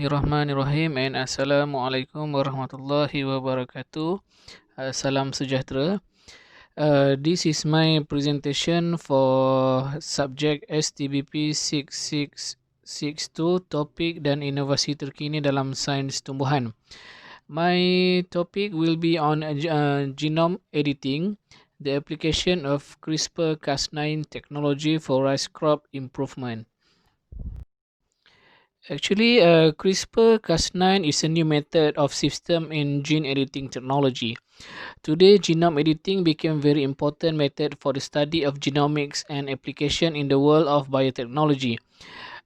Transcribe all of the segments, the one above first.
Bismillahirrahmanirrahim and Assalamualaikum warahmatullahi wabarakatuh. Salam sejahtera. This is my presentation for subject STBP 6662, topik dan inovasi terkini dalam sains tumbuhan. My topic will be on genome editing, the application of CRISPR-Cas9 technology for rice crop improvement. Actually, CRISPR-Cas9 is a new method of system in gene editing technology. Today, genome editing became a very important method for the study of genomics and application in the world of biotechnology.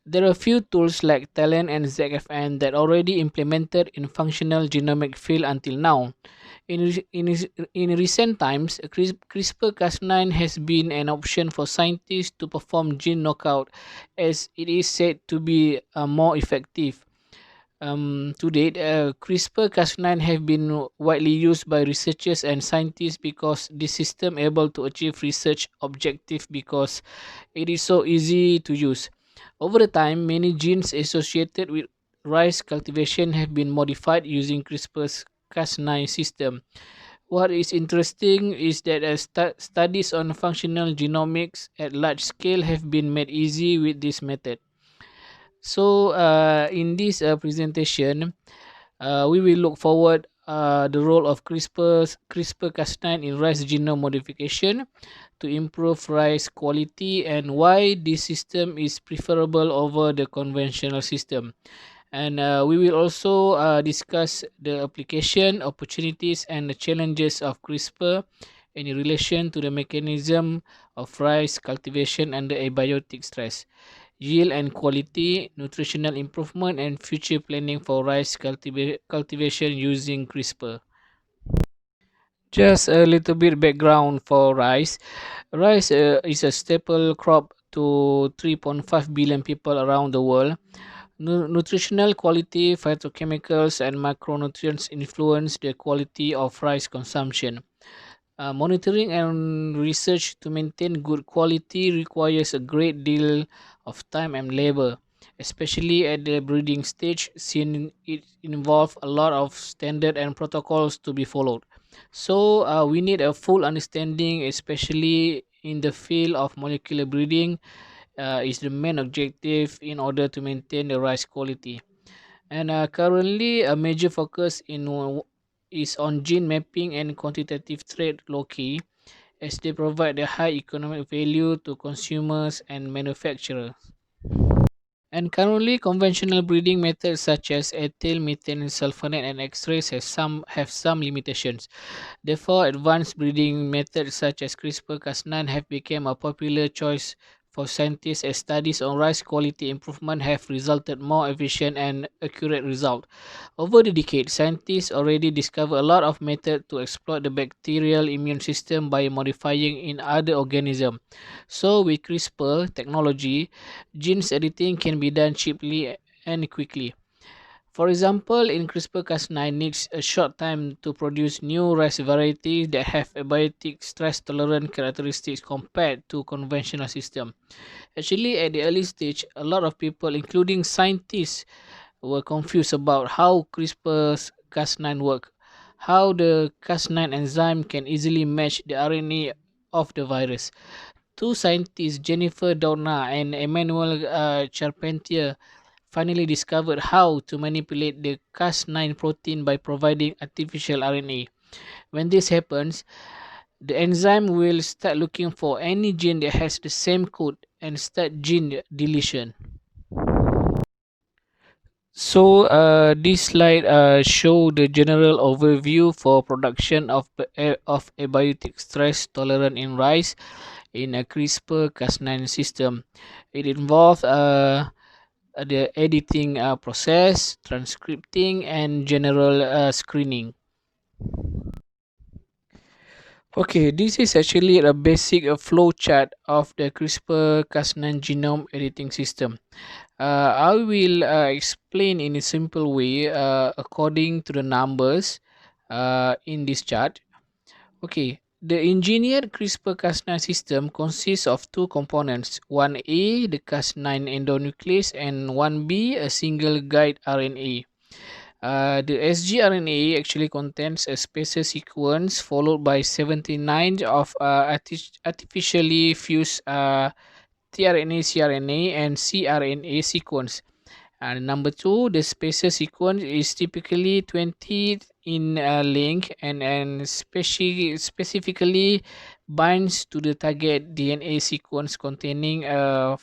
There are few tools like Talent and ZFN that already implemented in functional genomic field until now. In recent times, CRISPR-Cas9 has been an option for scientists to perform gene knockout, as it is said to be more effective. To date, CRISPR-Cas9 have been widely used by researchers and scientists because this system able to achieve research objective because it is so easy to use. Over the time, many genes associated with rice cultivation have been modified using CRISPR's Cas9 system. What is interesting is that studies on functional genomics at large scale have been made easy with this method. So, in this presentation, we will look forward the role of CRISPR-Cas9 in rice genome modification to improve rice quality and why this system is preferable over the conventional system. And we will also discuss the application, opportunities, and the challenges of CRISPR in relation to the mechanism of rice cultivation under abiotic stress, yield and quality, nutritional improvement, and future planning for rice cultivation using CRISPR. Just a little bit background for rice. Rice is a staple crop to 3.5 billion people around the world. Nutritional quality, phytochemicals, and macronutrients influence the quality of rice consumption. Monitoring and research to maintain good quality requires a great deal of time and labor, especially at the breeding stage, since it involves a lot of standard and protocols to be followed. So, we need a full understanding, especially in the field of molecular breeding, is the main objective in order to maintain the rice quality. And currently, a major focus is on gene mapping and quantitative trait loci, as they provide a high economic value to consumers and manufacturers. And currently, conventional breeding methods such as ethyl, methane, sulfonate, and X-rays have some limitations. Therefore, advanced breeding methods such as CRISPR-Cas9 have become a popular choice for scientists as studies on rice quality improvement have resulted more efficient and accurate result. Over the decades, scientists already discovered a lot of methods to exploit the bacterial immune system by modifying in other organisms. So, with CRISPR technology, genes editing can be done cheaply and quickly. For example, in CRISPR-Cas9 needs a short time to produce new rice varieties that have abiotic stress-tolerant characteristics compared to conventional system. Actually, at the early stage, a lot of people, including scientists, were confused about how CRISPR-Cas9 work, how the Cas9 enzyme can easily match the RNA of the virus. Two scientists, Jennifer Doudna and Emmanuel Charpentier, finally discovered how to manipulate the Cas9 protein by providing artificial RNA. When this happens, the enzyme will start looking for any gene that has the same code and start gene deletion. So, this slide show the general overview for production of abiotic stress tolerant in rice in a CRISPR-Cas9 system. It involves the editing process, transcripting, and general screening. Okay, this is actually a basic flow chart of the CRISPR-Cas9 genome editing system. I will explain in a simple way according to the numbers in this chart. Okay, The engineered CRISPR-Cas9 system consists of two components, one A, the Cas9 endonuclease, and one B, a single guide RNA. The sgRNA actually contains a spacer sequence followed by 79 of artificially fused tRNA, cRNA, and cRNA sequence. And number two, the spacer sequence is typically 20 in length and specifically binds to the target DNA sequence containing 5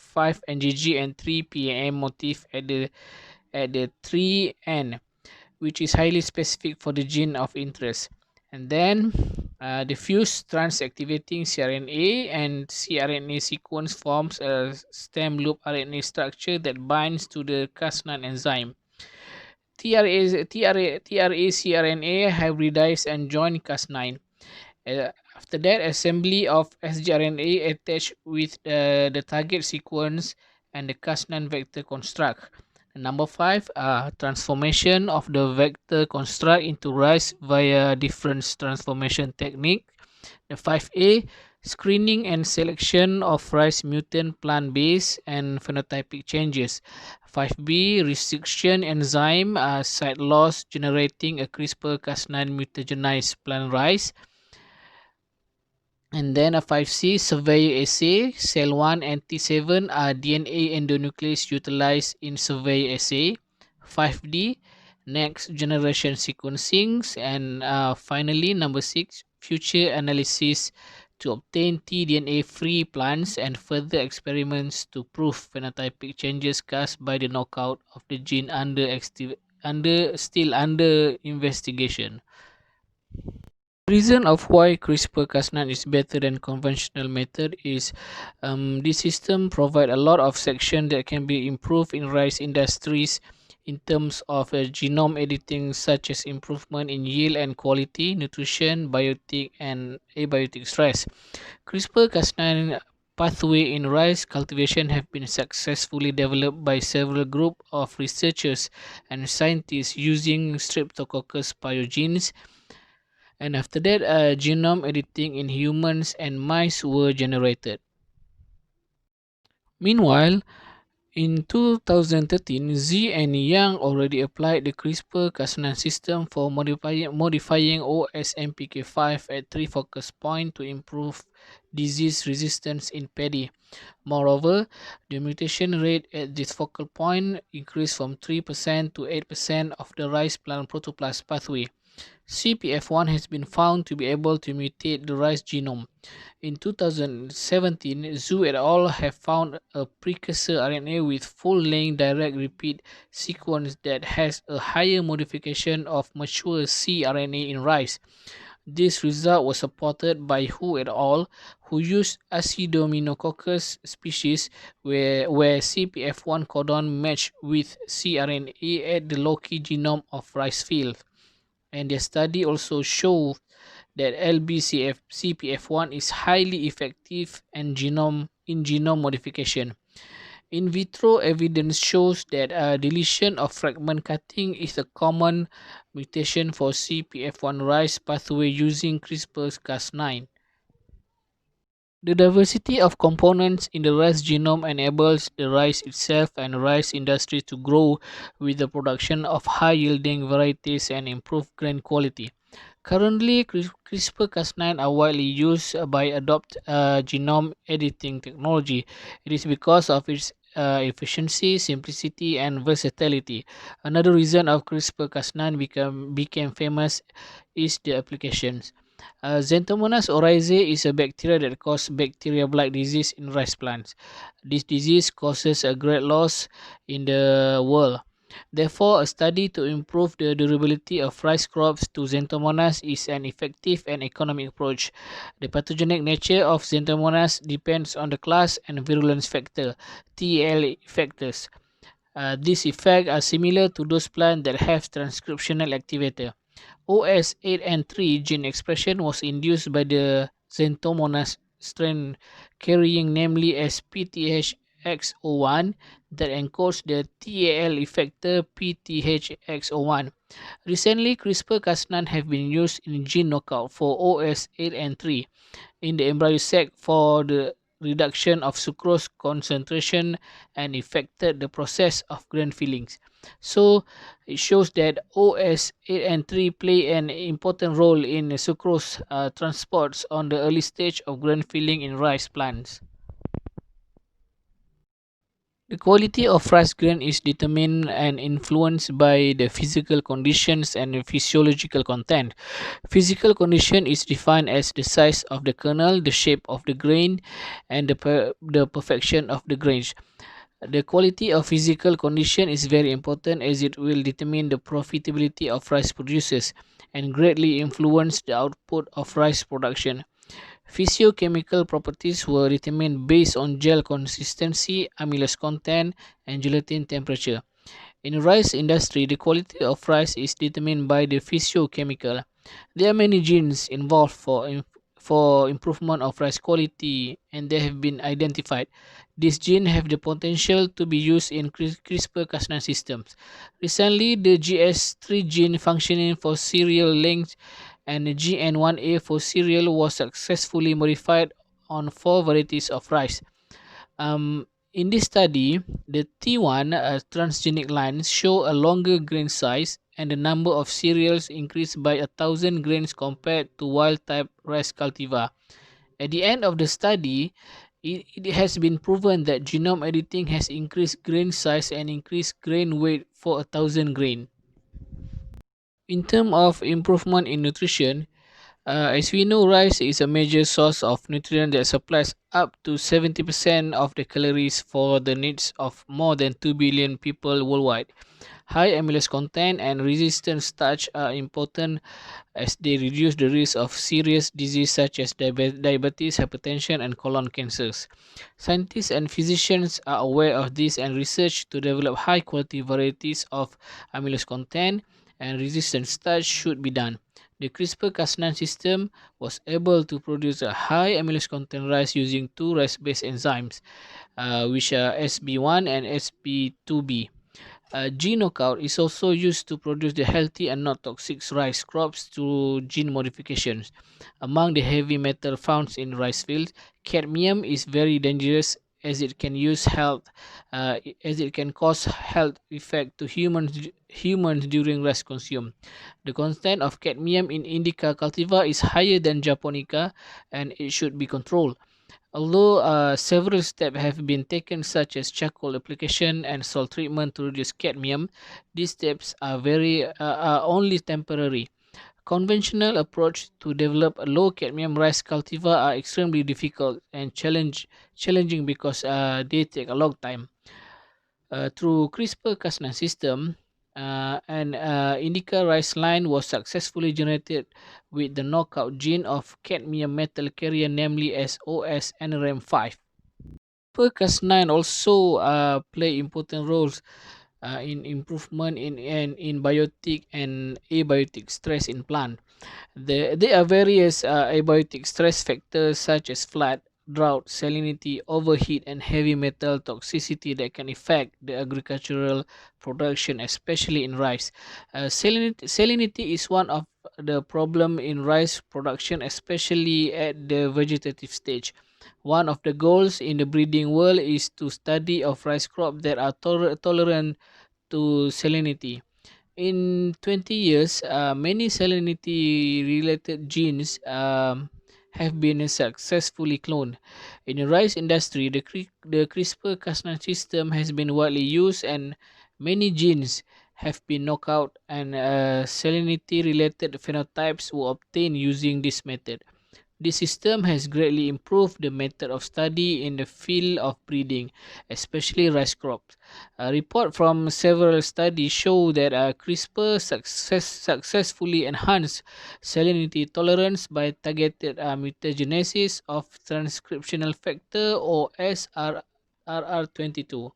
ngg and 3 PAM motif at the 3N, which is highly specific for the gene of interest. And then the fused trans-activating CRNA and cRNA sequence forms a stem loop RNA structure that binds to the Cas9 enzyme. TRA-CRNA hybridized and joined Cas9. After that, assembly of sgRNA attached with the target sequence and the Cas9 vector construct. And number five, transformation of the vector construct into rice via different transformation technique. The 5A, screening and selection of rice mutant plant base and phenotypic changes. 5B, restriction enzyme site loss generating a CRISPR-Cas9 mutagenized plant rice. And then a 5C, surveyor assay. Cell 1 and T7 are DNA endonuclease utilized in surveyor assay. 5D, next generation sequencing. And finally, number 6, future analysis to obtain tDNA free plants and further experiments to prove phenotypic changes caused by the knockout of the gene still under investigation. Reason of why CRISPR-Cas9 is better than conventional method is this system provide a lot of section that can be improved in rice industries in terms of genome editing, such as improvement in yield and quality, nutrition, biotic and abiotic stress. CRISPR-Cas9 pathway in rice cultivation have been successfully developed by several group of researchers and scientists using Streptococcus pyogenes, and after that genome editing in humans and mice were generated. Meanwhile, in 2013, Z and Yang already applied the CRISPR-Cas9 system for modifying OSMPK5 at 3 focus points to improve disease resistance in paddy. Moreover, the mutation rate at this focal point increased from 3% to 8% of the rice plant protoplast pathway. CPF1 has been found to be able to mutate the rice genome. In 2017, Zhu et al. Have found a precursor RNA with full-length direct repeat sequence that has a higher modification of mature cRNA in rice. This result was supported by Hu et al., who used Acidominococcus species where CPF1 codon matched with cRNA at the loci genome of rice field. And their study also showed that CPF1 is highly effective in genome modification. In vitro evidence shows that deletion of fragment cutting is a common mutation for CPF1 rice pathway using CRISPR-Cas9. The diversity of components in the rice genome enables the rice itself and rice industry to grow with the production of high-yielding varieties and improved grain quality. Currently, CRISPR-Cas9 are widely used by adopt genome editing technology. It is because of its efficiency, simplicity, and versatility. Another reason of CRISPR-Cas9 became famous is the applications. Xanthomonas oryzae is a bacteria that causes bacteria blight disease in rice plants. This disease causes a great loss in the world. Therefore, a study to improve the durability of rice crops to Xanthomonas is an effective and economic approach. The pathogenic nature of Xanthomonas depends on the class and virulence factor, TL factors. These effects are similar to those plants that have transcriptional activator. OS8N3 gene expression was induced by the Xanthomonas strain carrying namely as PTHX01 that encodes the TAL effector PTHX01. Recently, CRISPR-Cas9 have been used in gene knockout for OS8 and 3 in the embryo sac for the reduction of sucrose concentration and affected the process of grain fillings. So it shows that OS8 and 3 play an important role in sucrose transports on the early stage of grain filling in rice plants. The quality of rice grain is determined and influenced by the physical conditions and the physiological content. Physical condition is defined as the size of the kernel, the shape of the grain, and the perfection of the grains. The quality of physical condition is very important as it will determine the profitability of rice producers and greatly influence the output of rice production. Physiochemical properties were determined based on gel consistency, amylase content, and gelatin temperature. In the rice industry, the quality of rice is determined by the physiochemical. There are many genes involved for improvement of rice quality, and they have been identified. These genes have the potential to be used in CRISPR-Cas9 systems. Recently, the GS3 gene functioning for cereal length and the GN1A for cereal was successfully modified on four varieties of rice. In this study, the T1 transgenic lines show a longer grain size and the number of cereals increased by 1,000 grains compared to wild type rice cultivar. At the end of the study, it has been proven that genome editing has increased grain size and increased grain weight for 1,000 grain. In terms of improvement in nutrition, as we know, rice is a major source of nutrient that supplies up to 70% of the calories for the needs of more than 2 billion people worldwide. High amylase content and resistant starch are important as they reduce the risk of serious disease such as diabetes, hypertension, and colon cancers. Scientists and physicians are aware of this and research to develop high quality varieties of amylase content and resistant starch should be done. The CRISPR-Cas9 system was able to produce a high amylase content rice using two rice-based enzymes, which are SB1 and SB2B. Gene knockout is also used to produce the healthy and not toxic rice crops through gene modifications. Among the heavy metal found in rice fields, cadmium is very dangerous as it can as it can cause health effect to humans during rice consume. The content of cadmium in indica cultivar is higher than japonica and it should be controlled. Although several steps have been taken, such as charcoal application and salt treatment to reduce cadmium, these steps are only temporary. Conventional approach to develop a low cadmium rice cultivar are extremely difficult and challenging because they take a long time. Through CRISPR-Cas9 system, an indica rice line was successfully generated with the knockout gene of cadmium metal carrier, namely as OS-NRM5. CRISPR-Cas9 also play important roles in improvement in biotic and abiotic stress in plant. There are various abiotic stress factors such as flood, drought, salinity, overheat, and heavy metal toxicity that can affect the agricultural production, especially in rice. Salinity is one of the problem in rice production, especially at the vegetative stage. One of the goals in the breeding world is to study of rice crop that are tolerant to salinity. In 20 years, many salinity related genes have been successfully cloned. In the rice industry, the CRISPR-Cas9 system has been widely used and many genes have been knocked out and salinity related phenotypes were obtained using this method. This system has greatly improved the method of study in the field of breeding, especially rice crops. A report from several studies show that CRISPR successfully enhanced salinity tolerance by targeted mutagenesis of transcriptional factor or SRR22.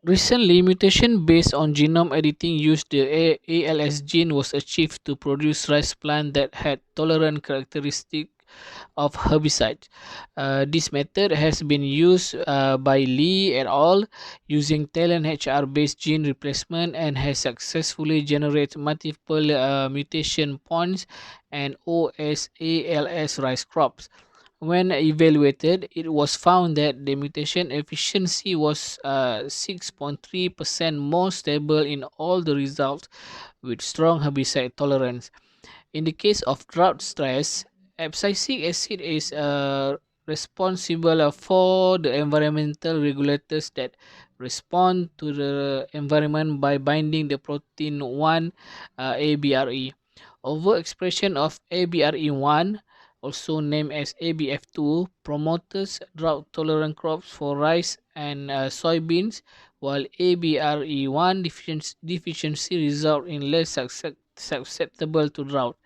Recently, mutation based on genome editing used the ALS gene was achieved to produce rice plant that had tolerant characteristic of herbicides. This method has been used by Lee et al. Using talent HR based gene replacement and has successfully generated multiple mutation points and OSALS rice crops. When evaluated, it was found that the mutation efficiency was 6.3% more stable in all the results with strong herbicide tolerance. In the case of drought stress, abscisic acid is responsible for the environmental regulators that respond to the environment by binding the protein 1 ABRE. Overexpression of ABRE1, also named as ABF2, promotes drought tolerant crops for rice and soybeans, while ABRE1 deficiency results in less susceptible to drought.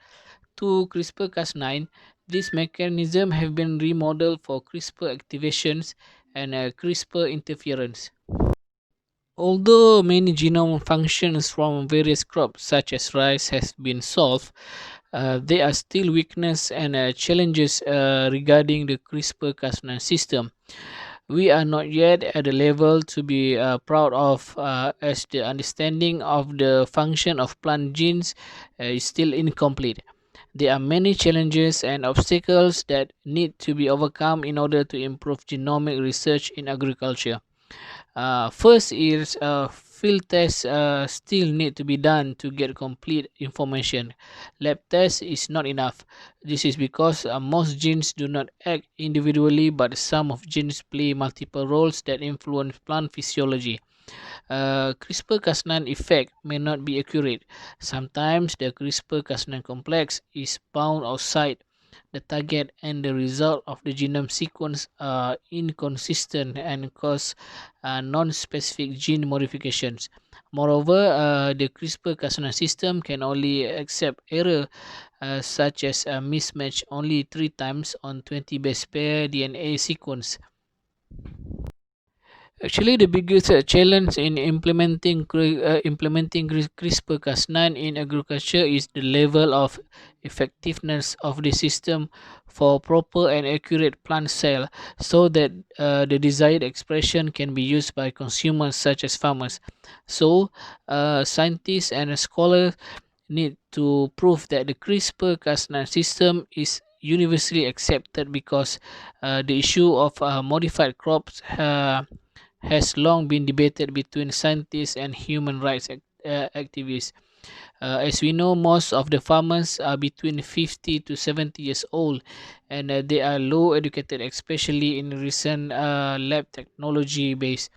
To CRISPR-Cas9, these mechanisms have been remodeled for CRISPR activations and CRISPR interference. Although many genome functions from various crops such as rice has been solved, there are still weaknesses and challenges regarding the CRISPR-Cas9 system. We are not yet at the level to be proud of, as the understanding of the function of plant genes is still incomplete. There are many challenges and obstacles that need to be overcome in order to improve genomic research in agriculture. First is field tests still need to be done to get complete information. Lab tests is not enough. This is because most genes do not act individually, but some of genes play multiple roles that influence plant physiology. CRISPR-Cas9 effect may not be accurate. Sometimes the CRISPR-Cas9 complex is bound outside the target and the result of the genome sequence are inconsistent and cause non-specific gene modifications. Moreover, the CRISPR-Cas9 system can only accept error such as a mismatch only 3 times on 20 base pair DNA sequence. Actually, the biggest challenge in implementing CRISPR-Cas9 in agriculture is the level of effectiveness of the system for proper and accurate plant cell, so that the desired expression can be used by consumers such as farmers. So, scientists and scholars need to prove that the CRISPR-Cas9 system is universally accepted, because the issue of modified crops has long been debated between scientists and human rights activists. As we know, most of the farmers are between 50 to 70 years old, and they are low educated, especially in recent lab technology based.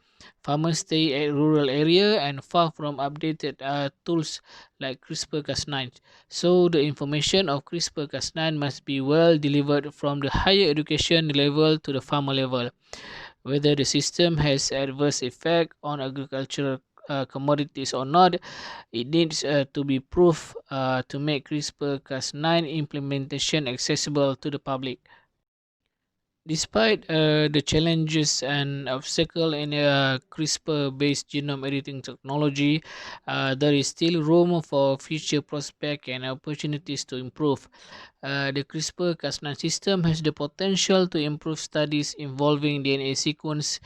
Farmers stay at rural area and far from updated tools like CRISPR-Cas9. So the information of CRISPR-Cas9 must be well delivered from the higher education level to the farmer level. Whether the system has adverse effect on agricultural commodities or not, it needs to be proved to make CRISPR-Cas9 implementation accessible to the public. Despite the challenges and obstacles in CRISPR-based genome editing technology, there is still room for future prospects and opportunities to improve. The CRISPR-Cas9 system has the potential to improve studies involving DNA sequence,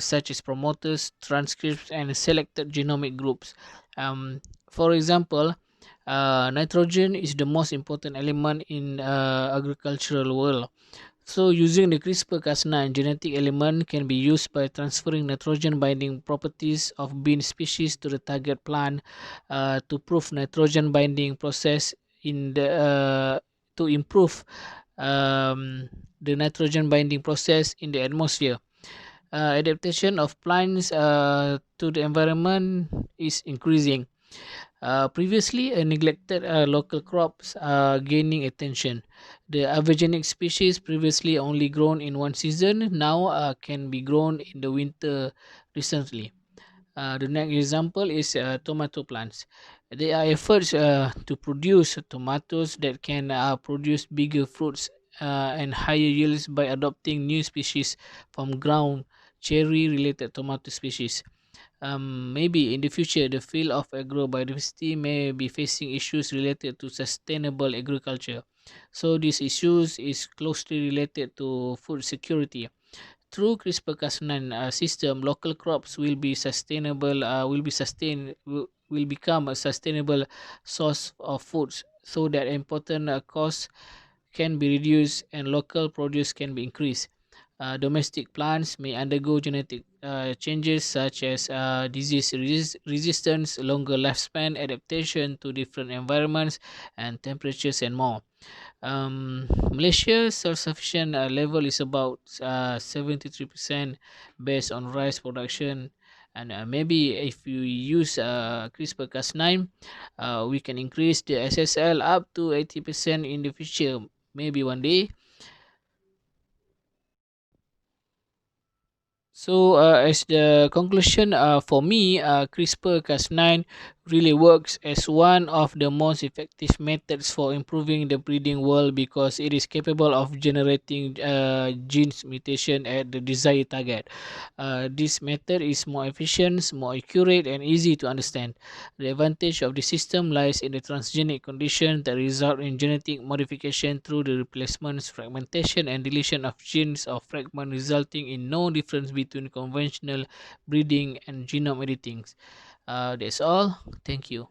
such as promoters, transcripts, and selected genomic groups. For example, nitrogen is the most important element in agricultural world. So using the CRISPR-Cas9 genetic element can be used by transferring nitrogen binding properties of bean species to the target plant to prove nitrogen binding process in the to improve the nitrogen binding process in the atmosphere. Adaptation of plants to the environment is increasing. Previously, neglected local crops are gaining attention. The aviogenic species, previously only grown in one season, now can be grown in the winter recently. The next example is tomato plants. There are efforts to produce tomatoes that can produce bigger fruits and higher yields by adopting new species from ground cherry related tomato species. Maybe in the future, the field of agrobiodiversity may be facing issues related to sustainable agriculture. So this issues is closely related to food security. Through CRISPR-Cas9 system, local crops will be sustainable, will become a sustainable source of foods, so that important costs can be reduced and local produce can be increased. Domestic plants may undergo genetic changes such as resistance, longer lifespan, adaptation to different environments and temperatures, and more. Malaysia's self-sufficient level is about 73% based on rice production. And maybe if you use CRISPR-Cas9, we can increase the SSL up to 80% in the future, maybe one day. So, as the conclusion, for me, CRISPR-Cas9 really works as one of the most effective methods for improving the breeding world because it is capable of generating genes mutation at the desired target. This method is more efficient, more accurate, and easy to understand. The advantage of the system lies in the transgenic condition that result in genetic modification through the replacements, fragmentation, and deletion of genes or fragments, resulting in no difference between conventional breeding and genome editing. That's all. Thank you.